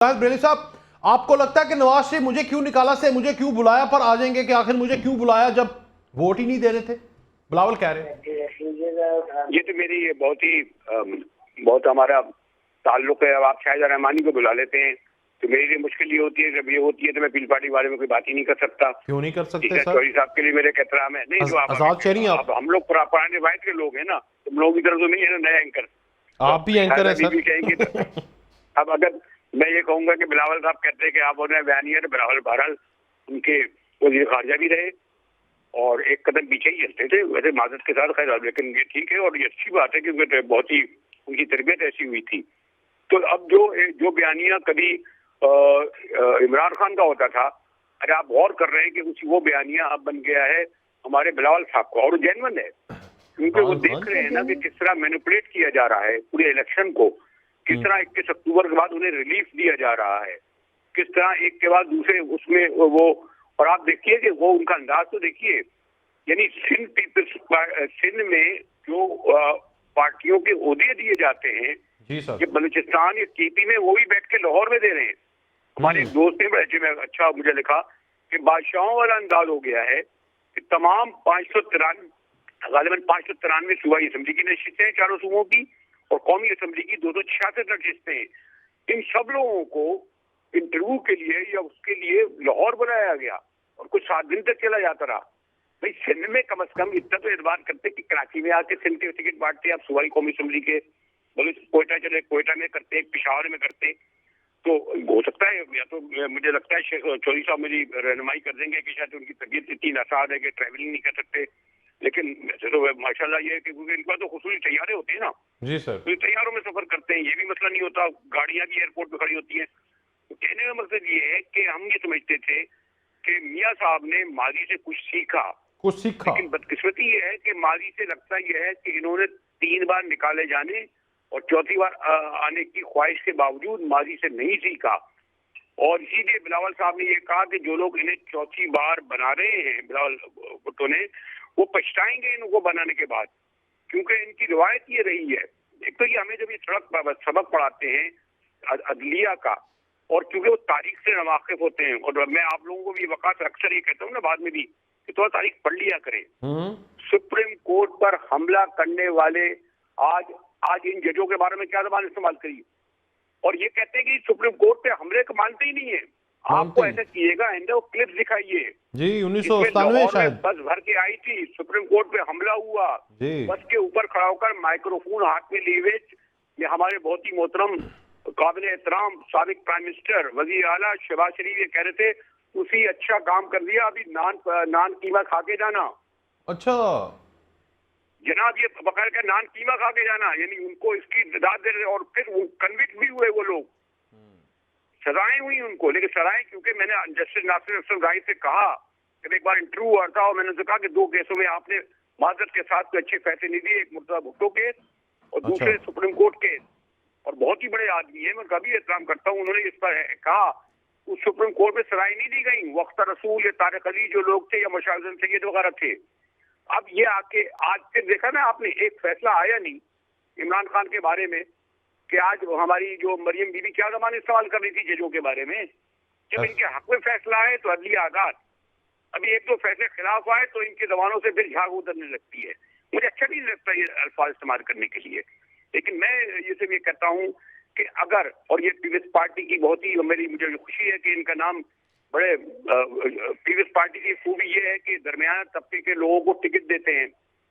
बरेली साहब, आपको लगता है कि नवाज शरीफ मुझे क्यों निकाला से मुझे क्यों बुलाया पर आ जाएंगे कि आखिर मुझे क्यों बुलाया जब वोट ही नहीं दे रहे थे? बिलावल कह रहे हैं। ये तो मेरी बहुत हमारा ताल्लुक है। अब आप शाहिद रहमानी को बुला लेते हैं तो मेरी लिए मुश्किल ये होती है, जब ये होती है तो मैं पील पार्टी के बारे में कोई बात ही नहीं कर सकता। क्यों नहीं कर सकते सर? चौधरी साहब के लिए मेरे एहतराम है। नहीं, जो आजाद शहरी आप हम लोग पुराने रिवायत के लोग हैं ना, तुम लोगों की तरफ तो नहीं है ना नया एंकर। आप भी एंकर है सर। कहेंगे अब अगर मैं ये कहूंगा कि बिलावल साहब कहते हैं कि आप उन्हें बयानिया, बिलावल बहरहाल उनके वजीर खारजा भी रहे और एक कदम पीछे ही हटते थे वैसे माजरत के साथ, खैर लेकिन ये ठीक है और ये अच्छी बात है क्योंकि बहुत ही उनकी तरबियत ऐसी हुई थी। तो अब जो बयानिया कभी इमरान खान का होता था, अरे आप गौर कर रहे हैं कि उसी वो बयानिया अब बन गया है हमारे बिलावल साहब को, और जेन्युइन है क्योंकि वो देख रहे हैं ना कि किस तरह मैनिपुलेट किया जा रहा है पूरे इलेक्शन को, किस तरह 21 अक्टूबर के बाद उन्हें रिलीफ दिया जा रहा है, किस तरह एक के बाद दूसरे उसमें वो। और आप देखिए कि वो उनका अंदाज तो देखिए, यानी सिंध में जो पार्टियों के ओहदे दिए जाते हैं जी सर, ये बलूचिस्तान या केपी में वो भी बैठ के लाहौर में दे रहे हैं। हमारे एक दोस्त ने बड़े अच्छे में अच्छा मुझे लिखा कि बादशाहों वाला अंदाज हो गया है कि तमाम 593 सूबाई असेंबली की नशिस्तें हैं चारों सूबों की और कौमी असेंबली की 266 नशिस्तें हैं। इन सब लोगों को इंटरव्यू के लिए या उसके लिए लाहौर बनाया गया और कुछ 7 दिन तक चला जाता रहा। भाई सिंध में कम से कम इतना तो एतबार करते कि कराची में आके सिंध के टिकट बांटते, आप सूबाई कौमी असेंबली के बोले कोयटा चले, कोयटा में करते, पिशावर में करते, तो हो सकता है। या तो मुझे लगता है शेख चौधरी साहब मेरी रहनुमाई कर देंगे कि शायद उनकी तबीयत इतनी नासाज है कि ट्रैवलिंग नहीं कर सकते, लेकिन वैसे तो माशाल्लाह ये है कि क्योंकि इनका तो खुसूसी तैयारे होते हैं ना जी सर, तो तैयारों में सफर करते हैं, ये भी मसला नहीं होता, गाड़ियां भी एयरपोर्ट पे खड़ी होती हैं। तो कहने का मतलब ये है कि हम ये समझते थे कि मियाँ साहब ने माजी से कुछ सीखा, लेकिन बदकिस्मती ये है कि माजी से लगता यह है कि इन्होंने 3 बार निकाले जाने और चौथी बार आने की ख्वाहिश के बावजूद माजी से नहीं सीखा। और इसीलिए बिलावल साहब ने ये कहा कि जो लोग इन्हें चौथी बार बना रहे हैं, बिलावल भुट्टो ने, वो पछताएंगे इनको बनाने के बाद, क्योंकि इनकी रिवायत ये रही है। एक तो ये हमें जब ये सबक पढ़ाते हैं अदलिया का, और क्योंकि वो तारीख से नावाकिफ होते हैं, और मैं आप लोगों को भी वक़्त अक्सर ये कहता हूँ ना बाद में भी कि थोड़ा तारीख पढ़ लिया करें। सुप्रीम कोर्ट पर हमला करने वाले आज इन जजों के बारे में क्या जबान इस्तेमाल करी, और ये कहते हैं कि सुप्रीम कोर्ट पे हमले को मानते ही नहीं है। आपको ऐसा कीजिएगा, वो क्लिप दिखाइए जी, 1997 शायद बस भर के आई थी, सुप्रीम कोर्ट पे हमला हुआ, बस के ऊपर खड़ा होकर माइक्रोफोन हाथ में लिए हुए ये हमारे बहुत ही मोहतरम काबिल एहतराम साबिक प्राइम मिनिस्टर वजीर आला शहबाज शरीफ ये कह रहे थे उसी अच्छा काम कर दिया, अभी नान कीमा खा के जाना। अच्छा जनाब, ये बकायदा नान कीमा खा के जाना, यानी उनको इसकी दाद दे रहे और फिर कन्विक्ट भी हुए वो लोग, सजाएं हुई उनको। लेकिन सजाएं क्योंकि मैंने जस्टिस नासिर अफसर गाही से कहा कि एक बार इंटरव्यू हुआ था और मैंने उनसे कहा कि 2 केसों में आपने माजरत के साथ कोई अच्छे फैसले नहीं दिए, एक मुर्तजा भुट्टो केस और दूसरे सुप्रीम कोर्ट केस, और बहुत ही बड़े आदमी है, मैं कभी एहतराम करता हूँ, उन्होंने इस पर कहा उस सुप्रीम कोर्ट में सराय नहीं दी गई, वक्त रसूल या तारिक अली जो लोग थे या मुशाहिद सैयद वगैरह थे। अब ये आके आज फिर देखा ना आपने, एक फैसला आया नहीं इमरान खान के बारे में कि आज हमारी जो मरियम बीबी क्या जबान इस्तेमाल कर रही थी जजों के बारे में, जब इनके हक में फैसला आए तो अदलिया आजाद, अभी एक दो फैसले खिलाफ आए तो इनके जबानों से फिर झाग उतरने लगती है। मुझे अच्छा नहीं लगता ये अल्फाज इस्तेमाल करने के लिए, लेकिन मैं ये सिर्फ ये कहता हूँ कि अगर, और ये पीपल्स पार्टी की बहुत ही मुझे खुशी है कि इनका नाम बड़े पीपल्स पार्टी की खूबी ये है कि दरमियाना तबके के लोगों को टिकट देते हैं।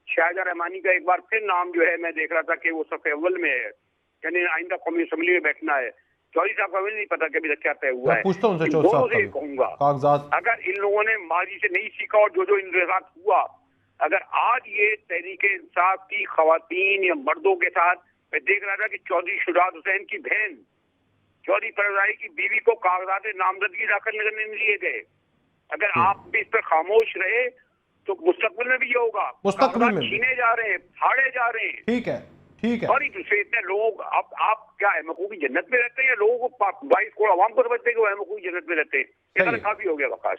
शाहिद रहमानी का एक बार फिर नाम जो है मैं देख रहा था कि वो सफ़े अव्वल में है, यानी आइंदा कौमी असेंबली में बैठना है। चौधरी साहब का नहीं पता कि अभी तक क्या तय हुआ है। दोनों से कहूंगा, अगर इन लोगों ने माजी से नहीं सीखा और जो इनके साथ हुआ, अगर आज ये तहरीके इंसाफ की खवातीन या मर्दों के साथ, मैं देख रहा था कि चौधरी शुजात हुसैन की बहन चौधरी परवजाई की बीवी को कागजात नामजदगी दाखिल करने दिए गए, अगर आप भी इस पर खामोश रहे तो मुस्तकबिल में भी ये होगा, मुस्तकबिल में छीने जा रहे हैं, फाड़े जा रहे हैं। ठीक है, ठीक है। और दूसरे इतने लोग, अब आप क्या अहमकूबी जन्नत में रहते हैं या लोगों को 22 करोड़ आवाम को समझते हैं कि वो अहमकूबी जन्नत में रहते हैं? काफी हो गया वकाश।